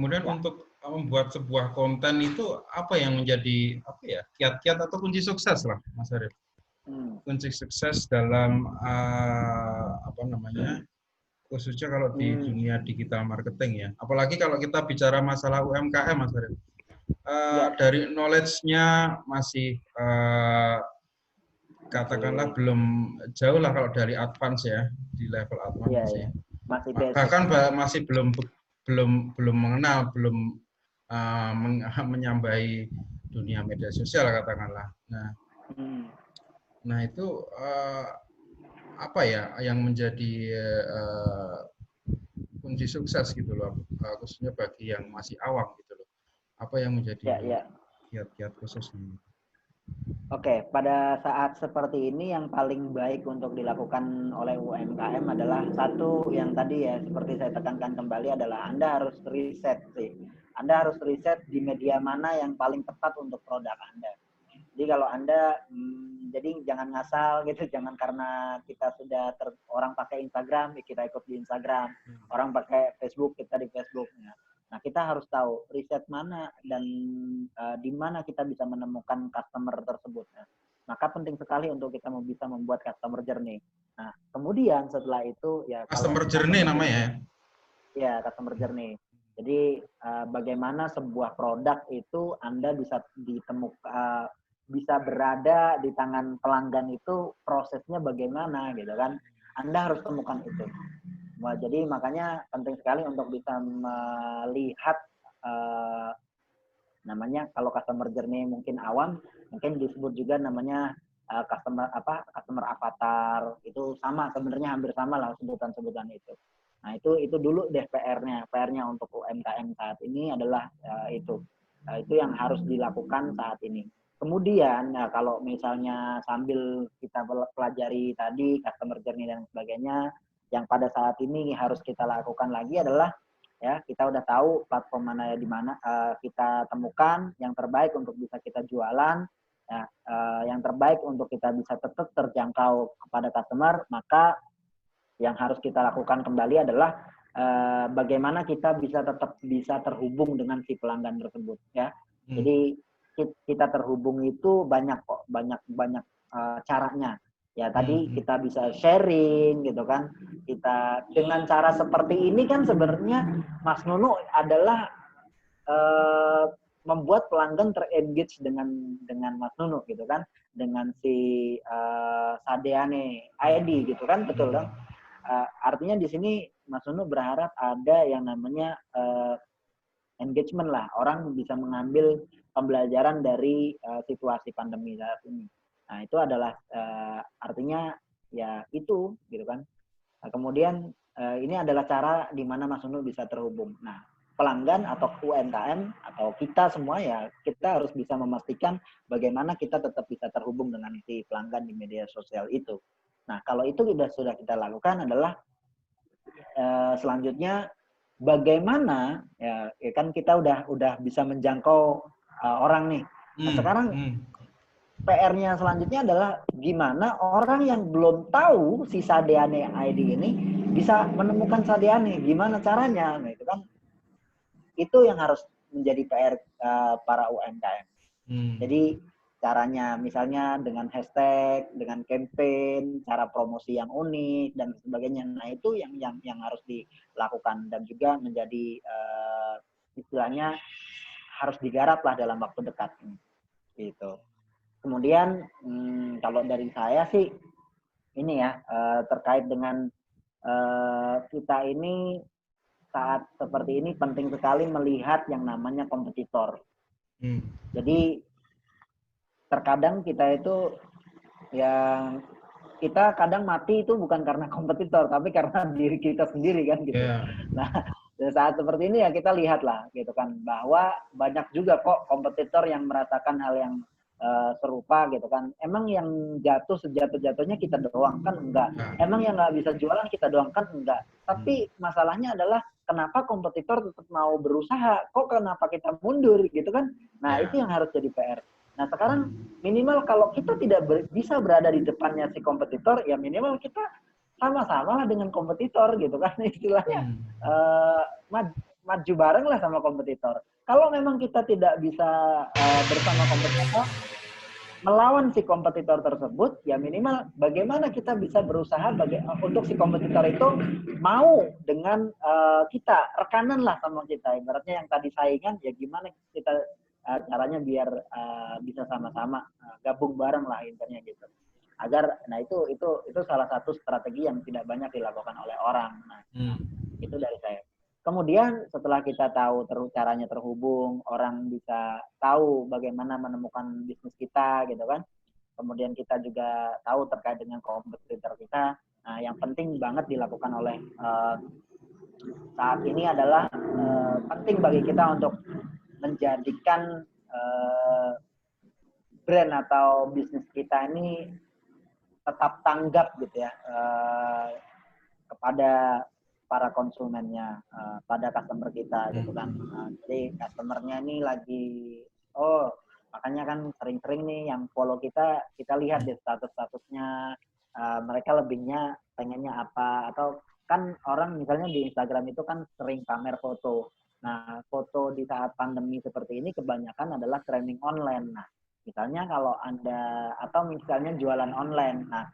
Kemudian untuk membuat sebuah konten itu apa yang menjadi kiat-kiat atau kunci sukses lah, Mas Arif? Kunci sukses dalam khususnya kalau di dunia digital marketing ya. Apalagi kalau kita bicara masalah UMKM, Mas Arif. Dari knowledge-nya masih katakanlah belum jauh lah kalau dari advance ya, di level advance ya. Bahkan masih belum mengenal, belum menyambai dunia media sosial katakanlah. Nah itu apa ya yang menjadi kunci sukses gitu loh, khususnya bagi yang masih awam gitu loh. Apa yang menjadi kiat-kiat khususnya? Oke, pada saat seperti ini yang paling baik untuk dilakukan oleh UMKM adalah satu yang tadi ya seperti saya tekankan kembali adalah Anda harus riset sih. Anda harus riset di media mana yang paling tepat untuk produk Anda. Jadi kalau Anda jadi jangan ngasal gitu, jangan karena kita sudah orang pakai Instagram, kita ikut di Instagram. Orang pakai Facebook, kita di Facebook. Nah, kita harus tahu riset mana dan di mana kita bisa menemukan customer tersebut. Maka penting sekali untuk kita bisa membuat customer journey. Nah, kemudian setelah itu ya customer journey namanya ya. Ya, customer journey. Jadi bagaimana sebuah produk itu Anda bisa ditemukan bisa berada di tangan pelanggan itu prosesnya bagaimana gitu kan. Anda harus temukan itu. Nah, jadi makanya penting sekali untuk bisa melihat namanya kalau customer journey mungkin awam, mungkin disebut juga namanya customer avatar. Itu sama sebenarnya hampir sama lah sebutan-sebutan itu. Nah, itu dulu deh PR-nya. PR-nya untuk UMKM saat ini adalah itu. Itu yang harus dilakukan saat ini. Kemudian kalau misalnya sambil kita pelajari tadi customer journey dan sebagainya, yang pada saat ini harus kita lakukan lagi adalah ya kita udah tahu platform mana di mana kita temukan yang terbaik untuk bisa kita jualan, ya, yang terbaik untuk kita bisa tetap terjangkau kepada customer. Maka yang harus kita lakukan kembali adalah bagaimana kita tetap bisa terhubung dengan si pelanggan tersebut ya. Jadi kita terhubung itu banyak caranya. Ya tadi kita bisa sharing gitu kan. Kita dengan cara seperti ini kan sebenarnya Mas Nunu adalah membuat pelanggan terengage dengan Mas Nunu gitu kan, dengan si Sadeane ID gitu kan, betul kan? Artinya di sini Mas Nunu berharap ada yang namanya engagement lah, orang bisa mengambil pembelajaran dari situasi pandemi saat ini. Nah itu adalah artinya ya itu gitu kan. Nah, kemudian ini adalah cara di mana Mas Nunu bisa terhubung. Nah pelanggan atau UMKM atau kita semua ya kita harus bisa memastikan bagaimana kita tetap bisa terhubung dengan si pelanggan di media sosial itu. Nah kalau itu sudah kita lakukan adalah selanjutnya bagaimana ya kan kita udah bisa menjangkau orang nih. Nah sekarang PR-nya selanjutnya adalah gimana orang yang belum tahu si Sadeane ID ini bisa menemukan Sadeane, gimana caranya? Nah itu kan itu yang harus menjadi PR para UMKM. Jadi caranya misalnya dengan hashtag, dengan campaign, cara promosi yang unik dan sebagainya. Nah itu yang harus dilakukan dan juga menjadi istilahnya harus digarap lah dalam waktu dekat ini. Gitu. Kemudian kalau dari saya sih ini ya terkait dengan kita ini saat seperti ini penting sekali melihat yang namanya kompetitor. Jadi terkadang kita itu yang kita kadang mati itu bukan karena kompetitor tapi karena diri kita sendiri kan gitu. Nah saat seperti ini ya kita lihatlah gitu kan bahwa banyak juga kok kompetitor yang merasakan hal yang serupa gitu kan. Emang yang jatuh sejatuh-jatuhnya kita doang kan enggak. Emang yang nggak bisa jualan kita doang kan enggak. Tapi masalahnya adalah kenapa kompetitor tetap mau berusaha? Kok kenapa kita mundur gitu kan? Nah itu yang harus jadi PR. Nah sekarang minimal kalau kita tidak bisa berada di depannya si kompetitor, ya minimal kita sama-sama lah dengan kompetitor gitu kan istilahnya. maju bareng lah sama kompetitor. Kalau memang kita tidak bisa bersama kompetitor, melawan si kompetitor tersebut, ya minimal bagaimana kita bisa berusaha untuk si kompetitor itu mau dengan kita, rekanan lah sama kita. Ibaratnya yang tadi saingan, ya gimana kita caranya biar bisa sama-sama gabung bareng lah intinya gitu. Agar, nah itu salah satu strategi yang tidak banyak dilakukan oleh orang. Nah, itu dari saya. Kemudian setelah kita tahu caranya terhubung, orang bisa tahu bagaimana menemukan bisnis kita gitu kan. Kemudian kita juga tahu terkait dengan kompetitor kita. Nah, yang penting banget dilakukan oleh saat ini adalah penting bagi kita untuk menjadikan brand atau bisnis kita ini tetap tanggap gitu ya kepada para konsumennya, pada customer kita gitu kan. Jadi customernya ini lagi, makanya kan sering-sering nih yang follow kita lihat di status-statusnya, mereka lebihnya pengennya apa, atau kan orang misalnya di Instagram itu kan sering pamer foto. Nah, foto di saat pandemi seperti ini kebanyakan adalah trending online. Nah, misalnya kalau Anda, atau misalnya jualan online, nah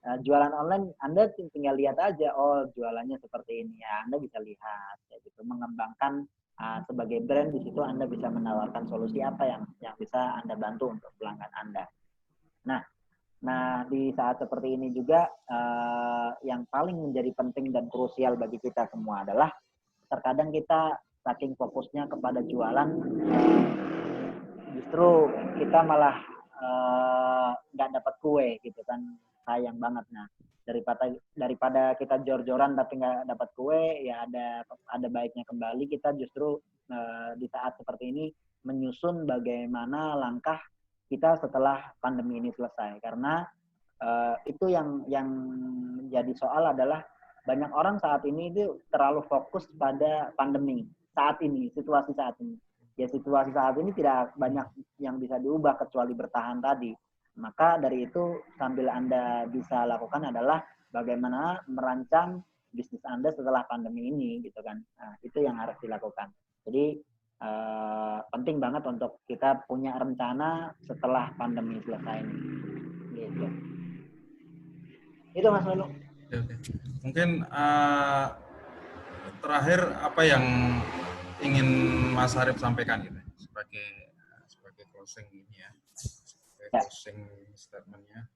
jualan online Anda tinggal lihat aja, oh jualannya seperti ini ya, Anda bisa lihat ya gitu, mengembangkan sebagai brand. Di situ Anda bisa menawarkan solusi apa yang bisa Anda bantu untuk pelanggan Anda. Nah di saat seperti ini juga yang paling menjadi penting dan krusial bagi kita semua adalah terkadang kita saking fokusnya kepada jualan, justru kita malah nggak dapat kue gitu kan. Sayang banget. Nah, daripada kita jor-joran tapi nggak dapat kue, ya ada baiknya kembali kita justru di saat seperti ini menyusun bagaimana langkah kita setelah pandemi ini selesai. Karena itu yang menjadi soal adalah banyak orang saat ini itu terlalu fokus pada pandemi saat ini, situasi saat ini. Ya situasi saat ini tidak banyak yang bisa diubah kecuali bertahan tadi. Maka dari itu sambil Anda bisa lakukan adalah bagaimana merancang bisnis Anda setelah pandemi ini gitu kan. Nah, itu yang harus dilakukan. Jadi penting banget untuk kita punya rencana setelah pandemi selesai ini. Gitu. Itu Mas Lulu. Oke. Mungkin terakhir apa yang ingin Mas Arif sampaikan gitu sebagai closing ini ya. Closing statement-nya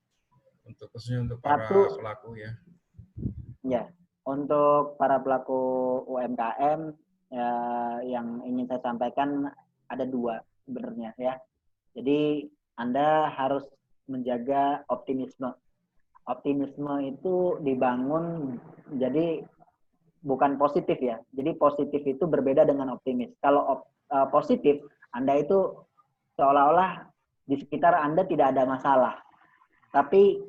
khususnya untuk para pelaku ya. Ya, untuk para pelaku UMKM yang ingin saya sampaikan ada dua sebenarnya ya. Jadi Anda harus menjaga optimisme. Optimisme itu dibangun jadi bukan positif ya. Jadi positif itu berbeda dengan optimis. Kalau positif, Anda itu seolah-olah di sekitar Anda tidak ada masalah. Tapi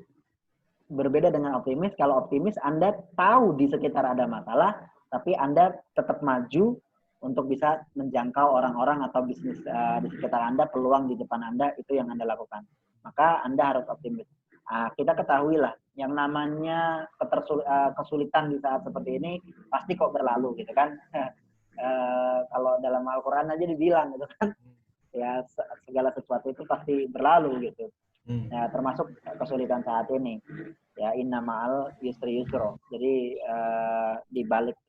berbeda dengan optimis, kalau optimis Anda tahu di sekitar ada masalah, tapi Anda tetap maju untuk bisa menjangkau orang-orang atau bisnis di sekitar Anda, peluang di depan Anda, itu yang Anda lakukan. Maka Anda harus optimis. Kita ketahui lah, yang namanya kesulitan di saat seperti ini, pasti kok berlalu gitu kan. Kalau dalam Al-Quran aja dibilang gitu kan, ya segala sesuatu itu pasti berlalu gitu. Ya, termasuk kesulitan saat ini. Ya inna ma'al yusri yusro. Jadi di balik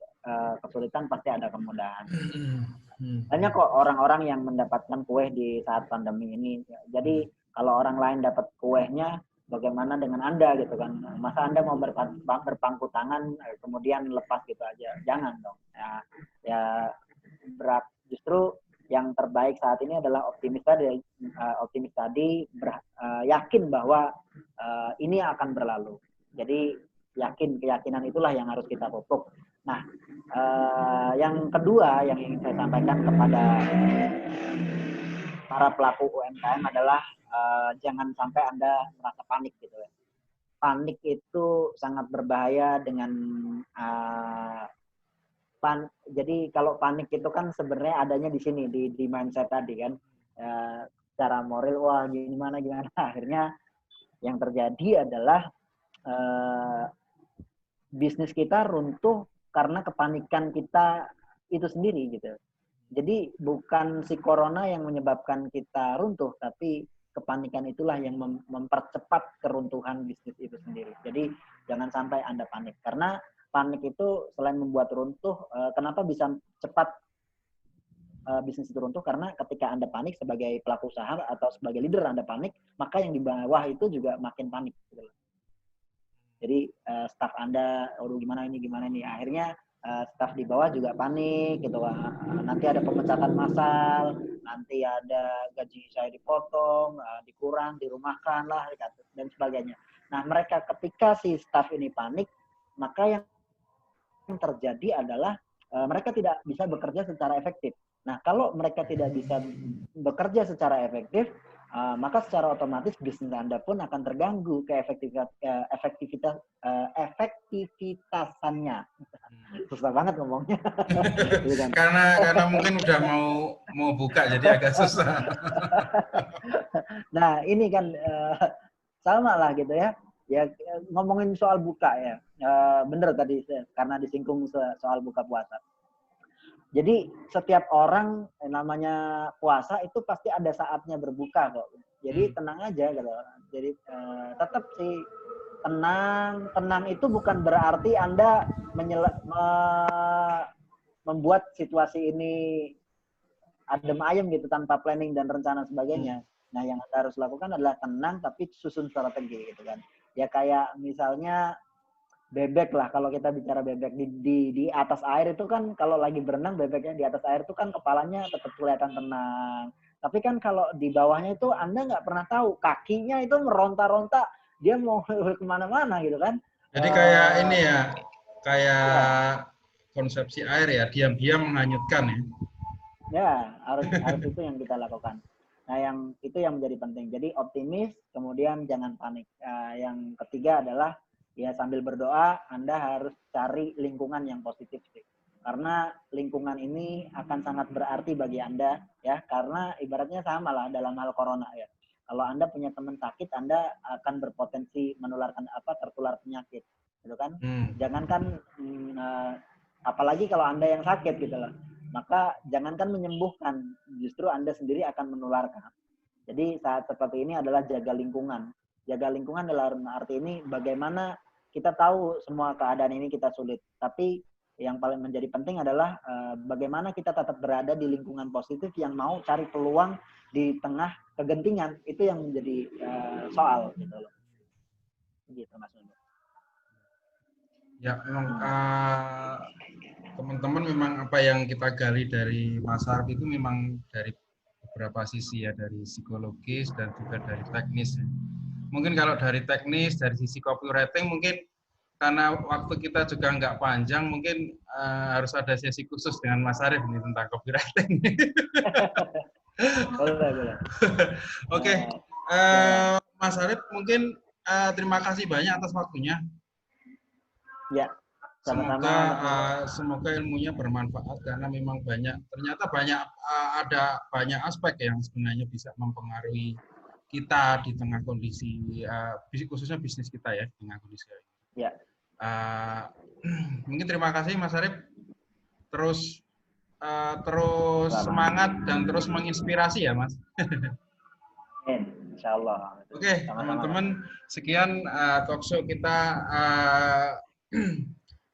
kesulitan pasti ada kemudahan. Banyak kok orang-orang yang mendapatkan kue di saat pandemi ini. Jadi kalau orang lain dapat kuenya, bagaimana dengan Anda gitu kan? Masa Anda mau berpangku tangan kemudian lepas gitu aja? Jangan dong. Ya berat. Justru yang terbaik saat ini adalah optimis tadi yakin bahwa ini akan berlalu. Jadi keyakinan itulah yang harus kita pupuk. Nah, yang kedua yang ingin saya sampaikan kepada para pelaku UMKM adalah jangan sampai Anda merasa panik gitu ya. Panik itu sangat berbahaya dengan jadi kalau panik itu kan sebenarnya adanya di sini di mindset tadi kan, secara moral wah gimana akhirnya yang terjadi adalah bisnis kita runtuh karena kepanikan kita itu sendiri gitu. Jadi bukan si corona yang menyebabkan kita runtuh, tapi kepanikan itulah yang mempercepat keruntuhan bisnis itu sendiri. Jadi jangan sampai Anda panik. Karena panik itu selain membuat runtuh, kenapa bisa cepat bisnis itu runtuh? Karena ketika Anda panik sebagai pelaku usaha atau sebagai leader Anda panik, maka yang di bawah itu juga makin panik. Gitu. Jadi staff Anda, aduh gimana ini, akhirnya staf di bawah juga panik gitu. Nanti ada pemecatan massal, nanti ada gaji saya dipotong, dikurang, dirumahkan lah dan sebagainya. Nah, mereka ketika si staf ini panik, maka yang terjadi adalah mereka tidak bisa bekerja secara efektif. Nah, kalau mereka tidak bisa bekerja secara efektif, maka secara otomatis bisnis Anda pun akan terganggu ke efektivitasannya. Susah banget ngomongnya. karena mungkin udah mau buka jadi agak susah. Nah, ini kan sama lah gitu ya. Ya ngomongin soal buka ya. Bener tadi karena disinggung soal buka puasa. Jadi setiap orang namanya puasa itu pasti ada saatnya berbuka kok. Jadi tenang aja gitu. Jadi tetap sih tenang. Tenang itu bukan berarti Anda membuat situasi ini adem ayem gitu tanpa planning dan rencana sebagainya. Nah, yang Anda harus lakukan adalah tenang tapi susun strategi gitu kan. Ya kayak misalnya bebek lah, kalau kita bicara bebek di atas air itu kan kalau lagi berenang bebeknya di atas air itu kan kepalanya tetap kelihatan tenang. Tapi kan kalau di bawahnya itu Anda nggak pernah tahu, kakinya itu meronta-ronta, dia mau kemana-mana gitu kan. Jadi kayak ini ya, kayak konsepsi air ya, diam-diam menghanyutkan ya. Ya, harus itu yang kita lakukan. Nah, itu yang menjadi penting. Jadi optimis, kemudian jangan panik. Yang ketiga adalah ya sambil berdoa, Anda harus cari lingkungan yang positif sih. Karena lingkungan ini akan sangat berarti bagi Anda ya, karena ibaratnya sama lah dalam hal corona ya. Kalau Anda punya teman sakit, Anda akan berpotensi menularkan tertular penyakit, gitu kan? Jangankan apalagi kalau Anda yang sakit gitu loh. Maka jangankan menyembuhkan, justru Anda sendiri akan menularkan. Jadi saat seperti ini adalah jaga lingkungan. Jaga lingkungan dalam arti ini bagaimana kita tahu semua keadaan ini kita sulit, tapi yang paling menjadi penting adalah bagaimana kita tetap berada di lingkungan positif yang mau cari peluang di tengah kegentingan. Itu yang menjadi soal gitu loh. Gitu Mas Nuno. Ya, memang teman-teman memang apa yang kita gali dari Mas Arif itu memang dari beberapa sisi ya, dari psikologis dan juga dari teknis. Mungkin kalau dari teknis, dari sisi copywriting mungkin karena waktu kita juga nggak panjang, mungkin harus ada sesi khusus dengan Mas Arif ini tentang copywriting. Boleh. Oke, Mas Arif mungkin terima kasih banyak atas waktunya. Ya, semoga ilmunya bermanfaat karena memang ternyata ada banyak aspek yang sebenarnya bisa mempengaruhi kita di tengah kondisi khususnya bisnis kita ya di tengah kondisi ini. Ya. Mungkin terima kasih Mas Arif, terus semangat dan terus menginspirasi ya Mas. Insyaallah. Oke, teman-teman, sekian talkshow kita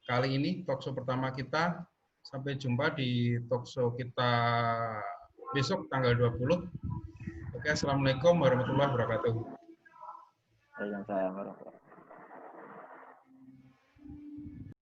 kali ini, talkshow pertama kita. Sampai jumpa di talkshow kita besok tanggal 20. Oke, assalamualaikum warahmatullahi wabarakatuh. Waalaikumsalam warahmatullahi wabarakatuh.